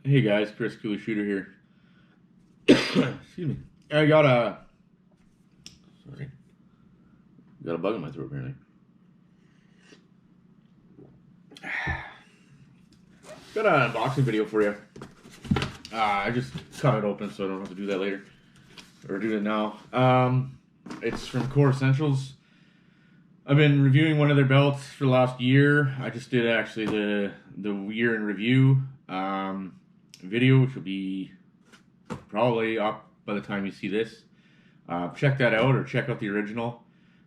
Hey guys, Chris Cooler Shooter here. Excuse me. I got a bug in my throat apparently. Got an unboxing video for you. I just cut it open so I don't have to do that later or do it now. It's from Core Essentials. I've been reviewing one of their belts for the last year. I just did actually the year in review video, which will be probably up by the time you see this. Check that out or check out the original.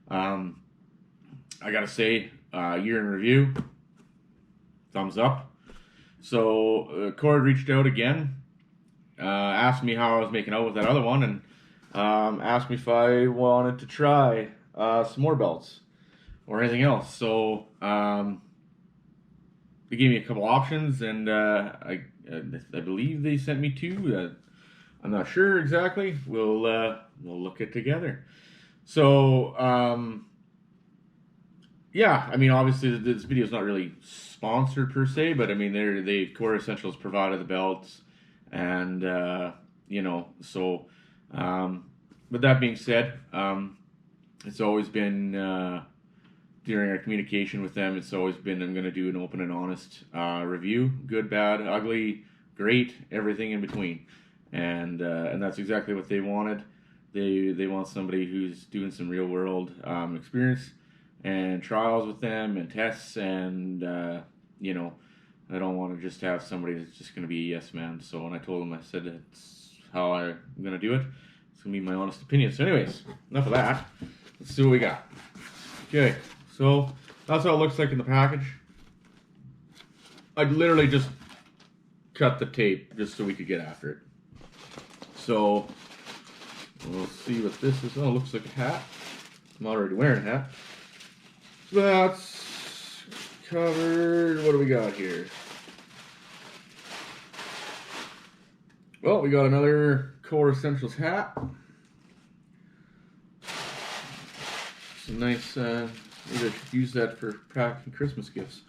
I gotta say, year in review, thumbs up. So Cord reached out again, asked me how I was making out with that other one, and asked me if I wanted to try some more belts or anything else. So they gave me a couple options, and I believe they sent me two. I'm not sure exactly. We'll look at together. So yeah, I mean, obviously this video is not really sponsored per se, but I mean, they Core Essentials provided the belts, and you know, so. With that being said, it's always been during our communication with them, it's always been I'm going to do an open and honest review, good, bad, ugly, great, everything in between, and that's exactly what they wanted. They want somebody who's doing some real world experience and trials with them and tests, and you know, I don't want to just have somebody that's just going to be a yes man. So when I told them, I said that's how I'm going to do it. It's going to be my honest opinion. So anyways, enough of that. Let's see what we got. Okay, so that's how it looks like in the package. I literally just cut the tape just so we could get after it. So we'll see what this is. Oh, it looks like a hat. I'm already wearing a hat. So that's covered. What do we got here? Well, we got another Core Essentials hat. It's a nice, maybe I should use that for packing Christmas gifts.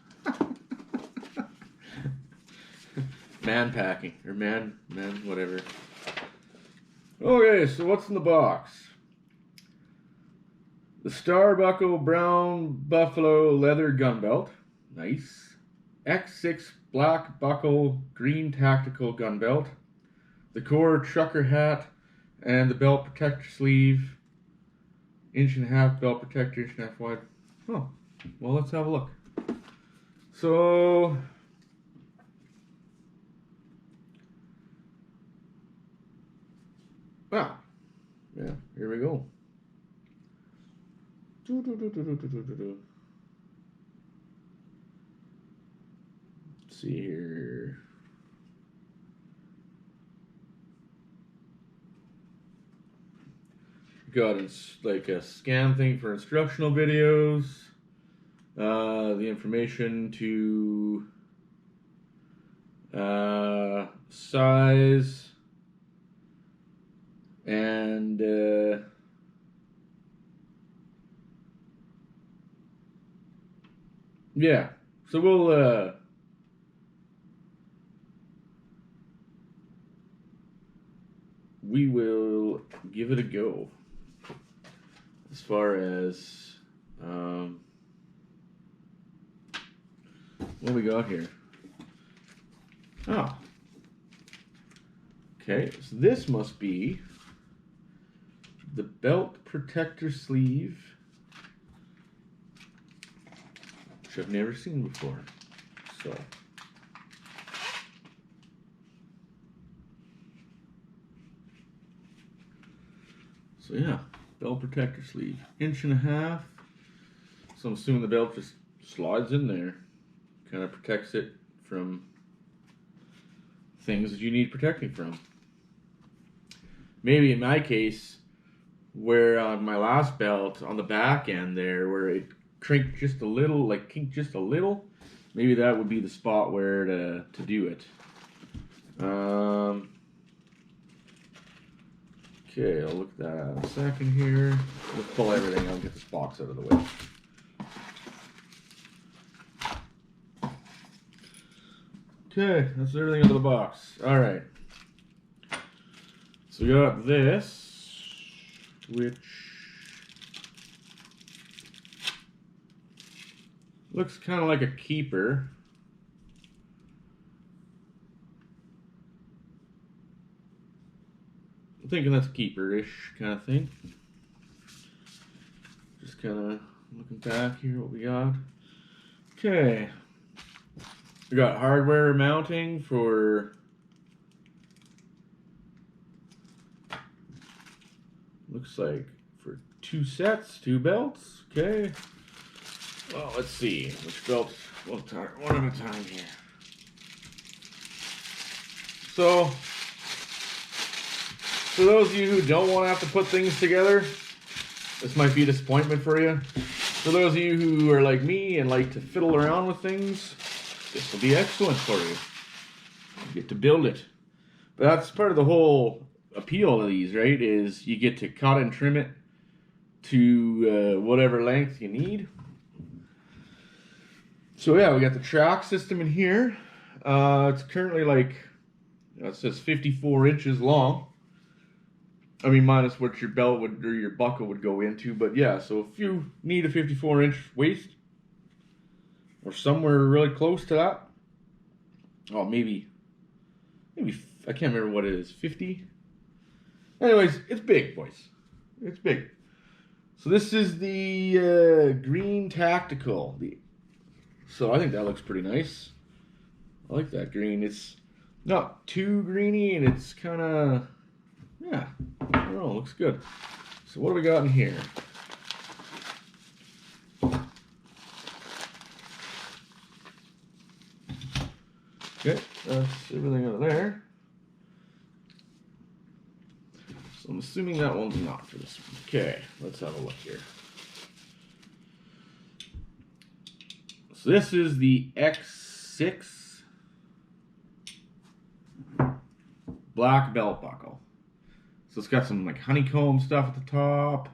Man packing, or man, whatever. Okay, so what's in the box? The Starbuckle Brown Buffalo Leather Gun Belt. Nice. X6 Black Buckle Green Tactical Gun Belt. The Core Trucker Hat, and the belt protector sleeve. 1.5" belt protector, 1.5" wide. Oh, well, let's have a look. So, wow, yeah, here we go. Let's see here. Got like a scan thing for instructional videos, the information to size, and yeah, so we will give it a go. As far as what we got here. Oh. Okay, so this must be the belt protector sleeve, which I've never seen before. So yeah. Belt protector sleeve, 1.5". So I'm assuming the belt just slides in there, kind of protects it from things that you need protecting from. Maybe in my case, where on my last belt on the back end there, where it crinked just a little, like kinked just a little, maybe that would be the spot where to do it. Okay, I'll look at that in a second here. Let's pull everything out and get this box out of the way. Okay, that's everything out of the box. All right. So we got this, which looks kind of like a keeper. I'm thinking that's keeper-ish kind of thing. Just kind of looking back here, what we got. Okay. We got hardware mounting for looks like for 2 sets, 2 belts. Okay. Well, let's see which belts. One at a time here. So, for those of you who don't want to have to put things together, this might be a disappointment for you. For those of you who are like me and like to fiddle around with things, this will be excellent for you. You get to build it. But that's part of the whole appeal of these, right? Is you get to cut and trim it to whatever length you need. So yeah, we got the track system in here. It's currently like, it says 54 inches long. I mean, minus what your belt would or your buckle would go into, but yeah. So if you need a 54-inch waist, or somewhere really close to that, oh maybe I can't remember what it is, 50. Anyways, it's big, boys. It's big. So this is the green tactical. So I think that looks pretty nice. I like that green. It's not too greeny, and it's kind of, yeah, I don't know, looks good. So what do we got in here? Okay, that's everything out of there. So I'm assuming that one's not for this one. Okay, let's have a look here. So this is the X6 black belt buckle. So it's got some like honeycomb stuff at the top.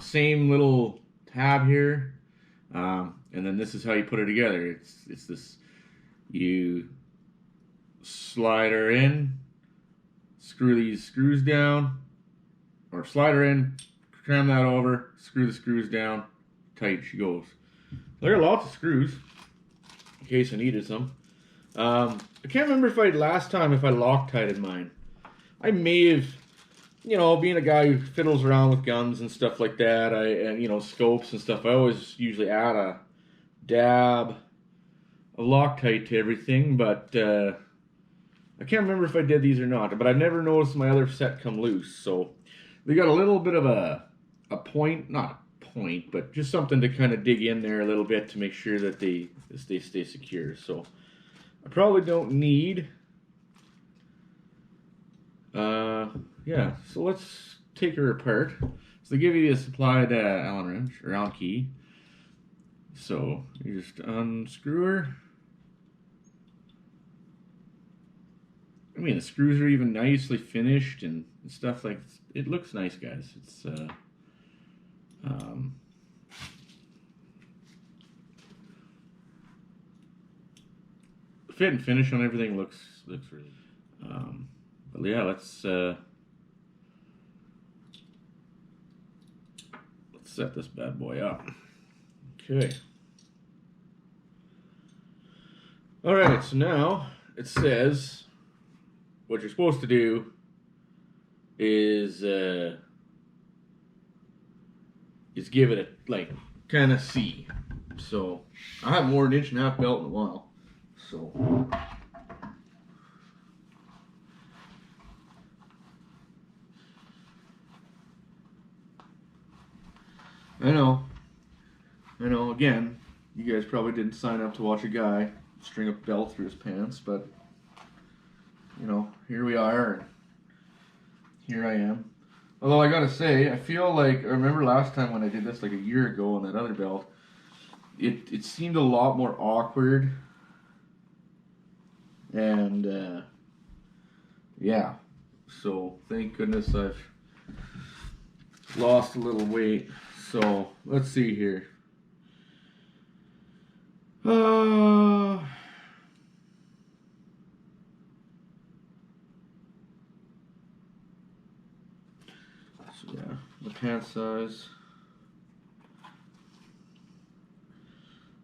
Same little tab here. And then this is how you put it together. It's this, you slide her in, screw these screws down, or slide her in, cram that over, screw the screws down, tight she goes. There are lots of screws, in case I needed some. I can't remember if last time if I Loctited mine. I may have, you know, being a guy who fiddles around with guns and stuff like that, and you know, scopes and stuff, I always usually add a dab of Loctite to everything, but I can't remember if I did these or not, but I've never noticed my other set come loose, so they got a little bit of a point, not a point, but just something to kind of dig in there a little bit to make sure that they stay secure. So I probably don't need, yeah, so let's take her apart. So they give you a supplied Allen wrench, or Allen key. So you just unscrew her. I mean, the screws are even nicely finished and stuff, like, it looks nice, guys. It's fit and finish on everything looks really. But yeah, let's set this bad boy up. Okay. All right. So now it says what you're supposed to do is give it a, like, kind of see. So I haven't worn an 1.5 inch belt in a while. So I know. Again, you guys probably didn't sign up to watch a guy string a belt through his pants, but you know, here we are, and here I am. Although I gotta say, I feel like, I remember last time when I did this like a year ago on that other belt, it seemed a lot more awkward, and yeah, so thank goodness I've lost a little weight. So let's see here. So yeah, the pant size.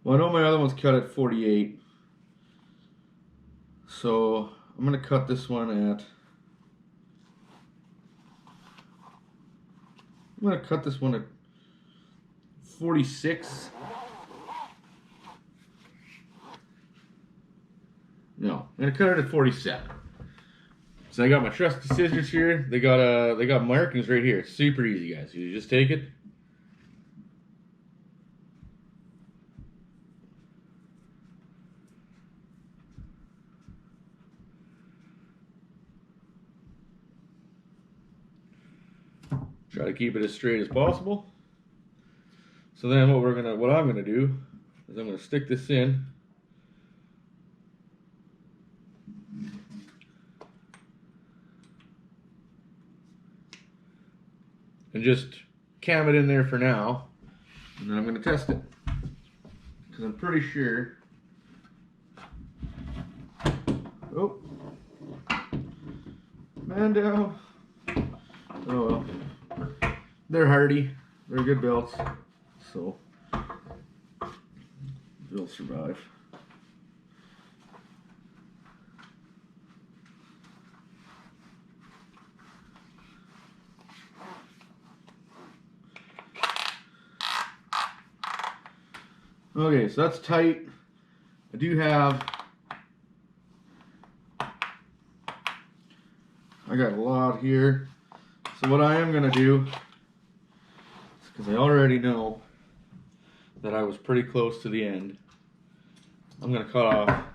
Well, I know my other one's cut at 48. So I'm gonna cut this one at, I'm gonna cut this one at 46. No, I'm gonna cut it at 47. So I got my trusty scissors here. They got markings right here. It's super easy, guys. You just take it. Try to keep it as straight as possible. So then what I'm gonna do is I'm gonna stick this in. And just cam it in there for now. And then I'm gonna test it. Because I'm pretty sure. Oh. Mando. Oh well. They're hardy. They're good belts. So they'll survive. Okay, so that's tight. I do have, I got a lot here. So what I am gonna do, because I already know that I was pretty close to the end, I'm gonna cut off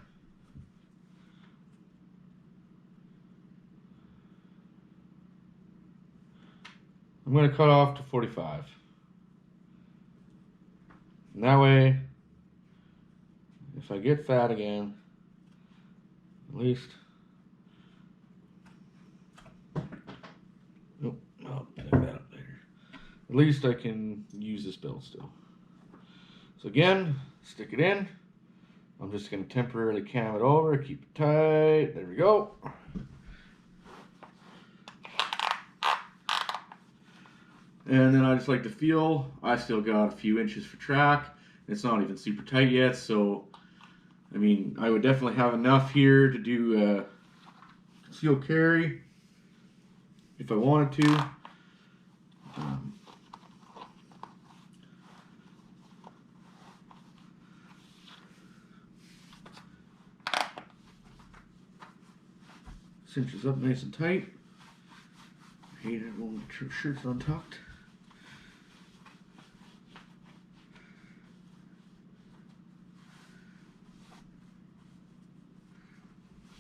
to 45. And that way, if I get fat again, at least, nope, I'll pick that up later. At least I can use this belt still. So again, stick it in. I'm just going to temporarily cam it over, keep it tight. There we go. And then I just like to feel, I still got a few inches for track. It's not even super tight yet, so I mean, I would definitely have enough here to do concealed carry if I wanted to. Cinches up nice and tight. I hate it when the shirt's untucked.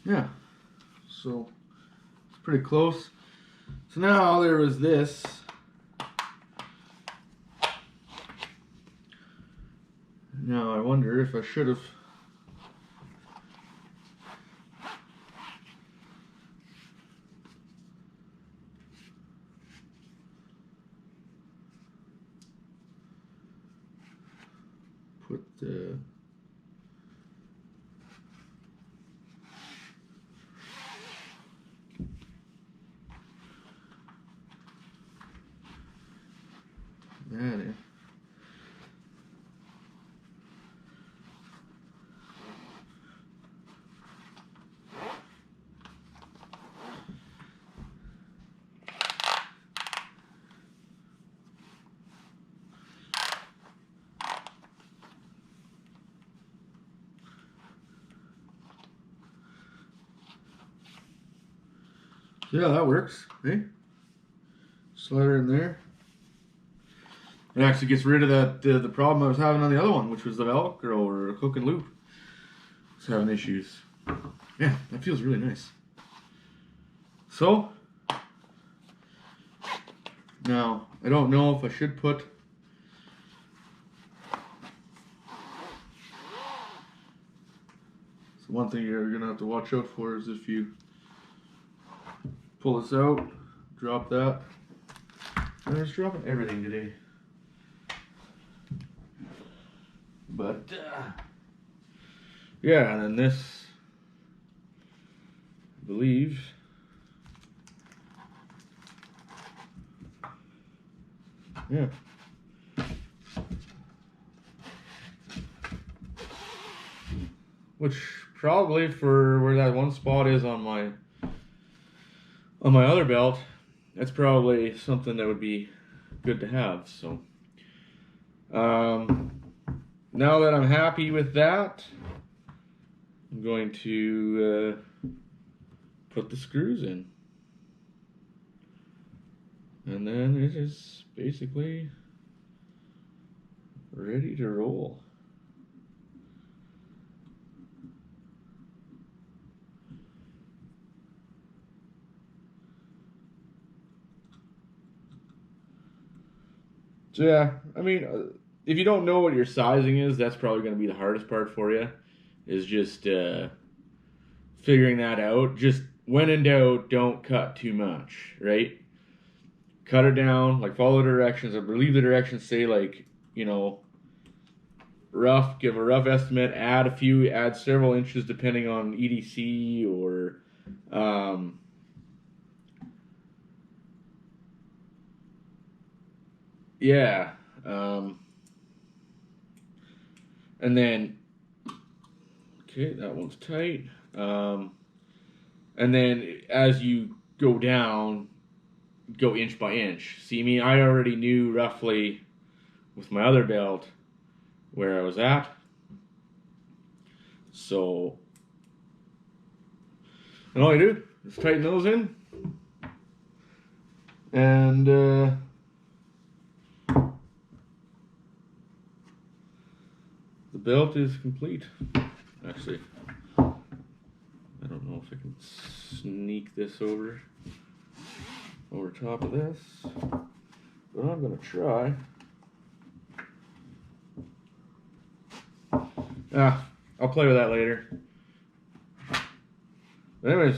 Yeah, so it's pretty close. So now there was this. Now I wonder if I should have put the that in. Yeah, that works. Hey, slide it in there. It actually gets rid of that the problem I was having on the other one, which was the Velcro or hook and loop. I was having issues. Yeah, that feels really nice. So now I don't know if I should put so one thing you're gonna have to watch out for is if you pull this out, drop that. I'm just dropping everything today. But yeah, and then this, I believe, Yeah. Which probably for where that one spot is on my other belt, that's probably something that would be good to have. So now that I'm happy with that, I'm going to put the screws in. And then it is basically ready to roll. So yeah, I mean, if you don't know what your sizing is, that's probably going to be the hardest part for you, is just figuring that out. Just when in doubt, don't cut too much, right? Cut it down, like follow the directions. I believe the directions say like, you know, rough, give a rough estimate, add several inches depending on EDC or yeah. And then, okay, that one's tight. And then as you go down, go inch by inch. See me? I already knew roughly with my other belt where I was at. So, and all I do is tighten those in. And the belt is complete. Actually, I don't know if I can sneak this over top of this, but I'm gonna try. I'll play with that later. But anyways,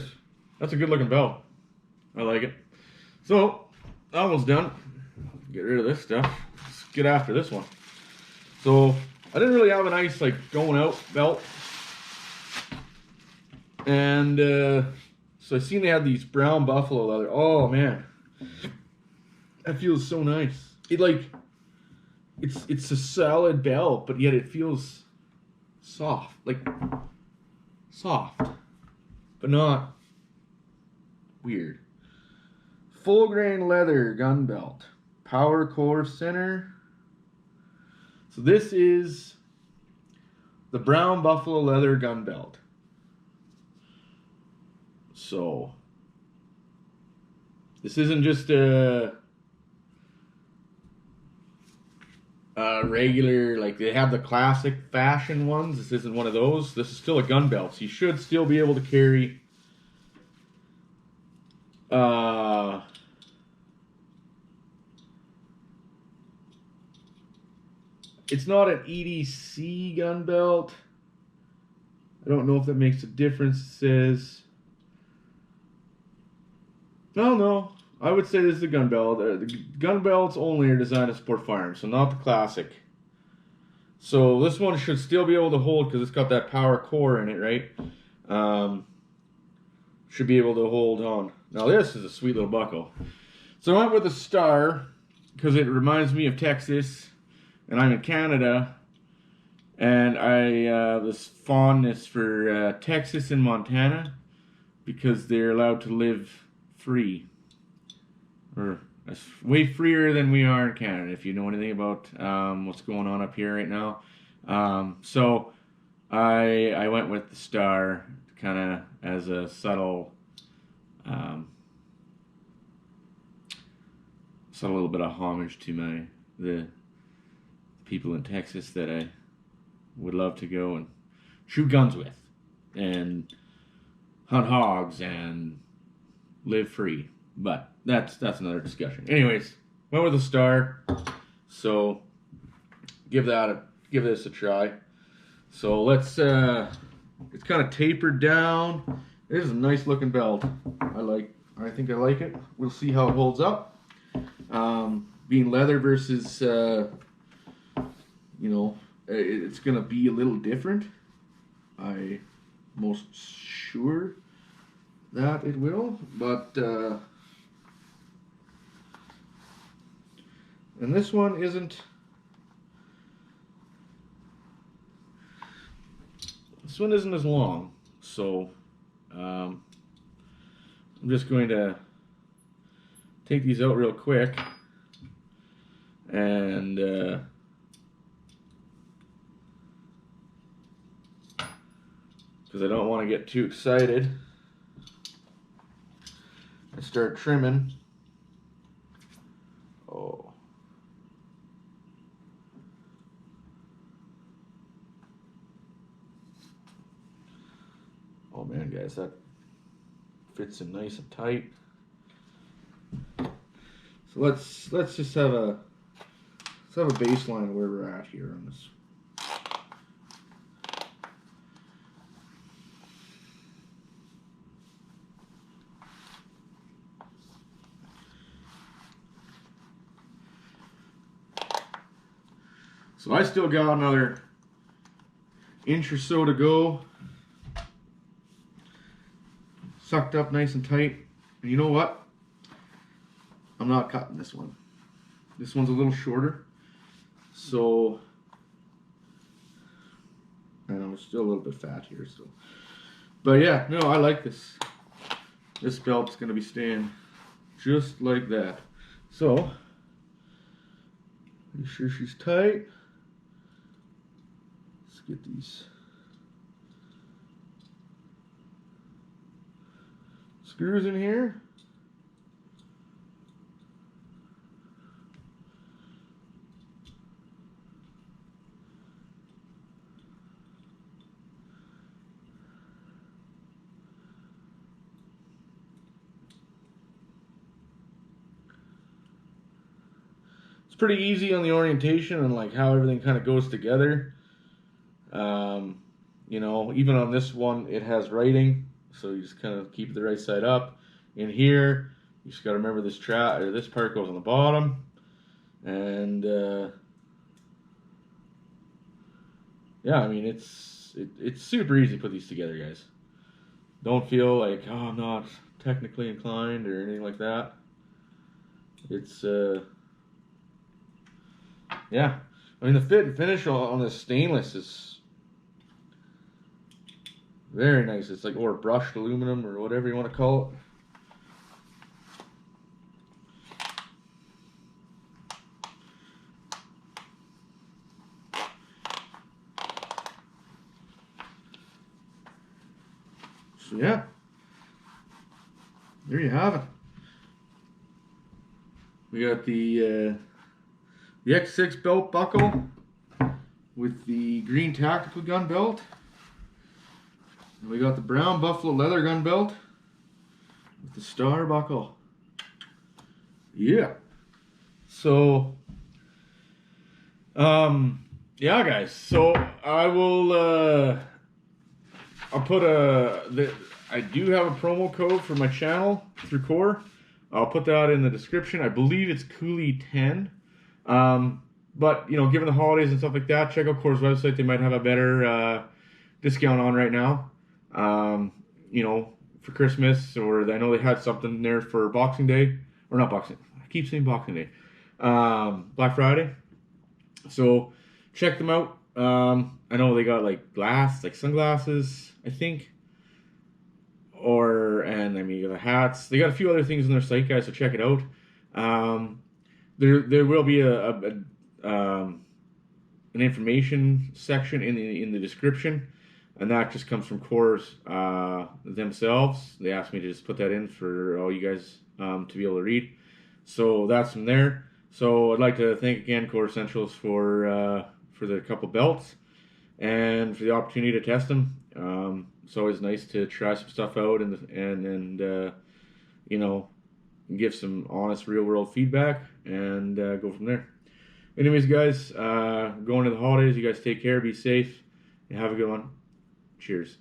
that's a good looking belt. I like it. So, that one's done. Get rid of this stuff. Let's get after this one. So, I didn't really have a nice like going out belt. And so I seen they had these brown buffalo leather. Oh man. That feels so nice. It like it's a solid belt, but yet it feels soft. Like soft. But not weird. Full grain leather gun belt. Power core center. So this is the brown buffalo leather gun belt. So this isn't just a regular, like they have the classic fashion ones. This isn't one of those. This is still a gun belt. So you should still be able to carry it's not an EDC gun belt. I don't know if that makes a difference. It says, no, I would say this is a gun belt. The gun belts only are designed to support firearms, so not the classic. So this one should still be able to hold because it's got that power core in it, right? Should be able to hold on. Now this is a sweet little buckle. So I went with a star because it reminds me of Texas, and I'm in Canada, and I this fondness for Texas and Montana because they're allowed to live free, or way freer than we are in Canada. If you know anything about what's going on up here right now, so I went with the star kind of as a subtle little bit of homage to the people in Texas that I would love to go and shoot guns with and hunt hogs and live free. But that's another discussion. Anyways, went with a star. So give this a try. So let's it's kind of tapered down. It is a nice looking belt. I think I like it. We'll see how it holds up. Being leather versus it's gonna be a little different. I'm most sure that it will, but And this one isn't. This one isn't as long, so I'm just going to take these out real quick and because I don't want to get too excited and start trimming. Oh. Oh man, guys, that fits in nice and tight. So let's just have a baseline where we're at here on this. So I still got another inch or so to go. Sucked up nice and tight. And you know what? I'm not cutting this one. This one's a little shorter. So, I know it's still a little bit fat here. So, but yeah, no, I like this. This belt's going to be staying just like that. So, make sure she's tight. Let's get these screws in here. It's pretty easy on the orientation and like how everything kind of goes together. You know, even on this one, it has writing, so you just kind of keep the right side up. In here, you just got to remember this this part goes on the bottom, and yeah, I mean it's super easy to put these together, guys. Don't feel like, oh, I'm not technically inclined or anything like that. It's yeah, I mean the fit and finish on this stainless is very nice. It's like, or brushed aluminum or whatever you want to call it. So yeah, there you have it. We got the X6 belt buckle with the green tactical gun belt. And we got the brown buffalo leather gun belt with the star buckle. Yeah. So, yeah, guys. So I will. I'll put I do have a promo code for my channel through Core. I'll put that in the description. I believe it's Cooley10. But you know, given the holidays and stuff like that, check out Core's website. They might have a better discount on right now. You know, for Christmas, or I know they had something there for Boxing Day, or not Boxing. I keep saying Boxing Day. Black Friday. So check them out. I know they got like sunglasses, I think. And I mean the hats. They got a few other things on their site, guys. So check it out. There will be an information section in the description. And that just comes from Core's themselves. They asked me to just put that in for all you guys to be able to read. So that's from there. So I'd like to thank again Core Essentials for the couple belts and for the opportunity to test them. It's always nice to try some stuff out and you know, give some honest real world feedback and go from there. Anyways, guys, going to the holidays. You guys take care, be safe, and have a good one. Cheers.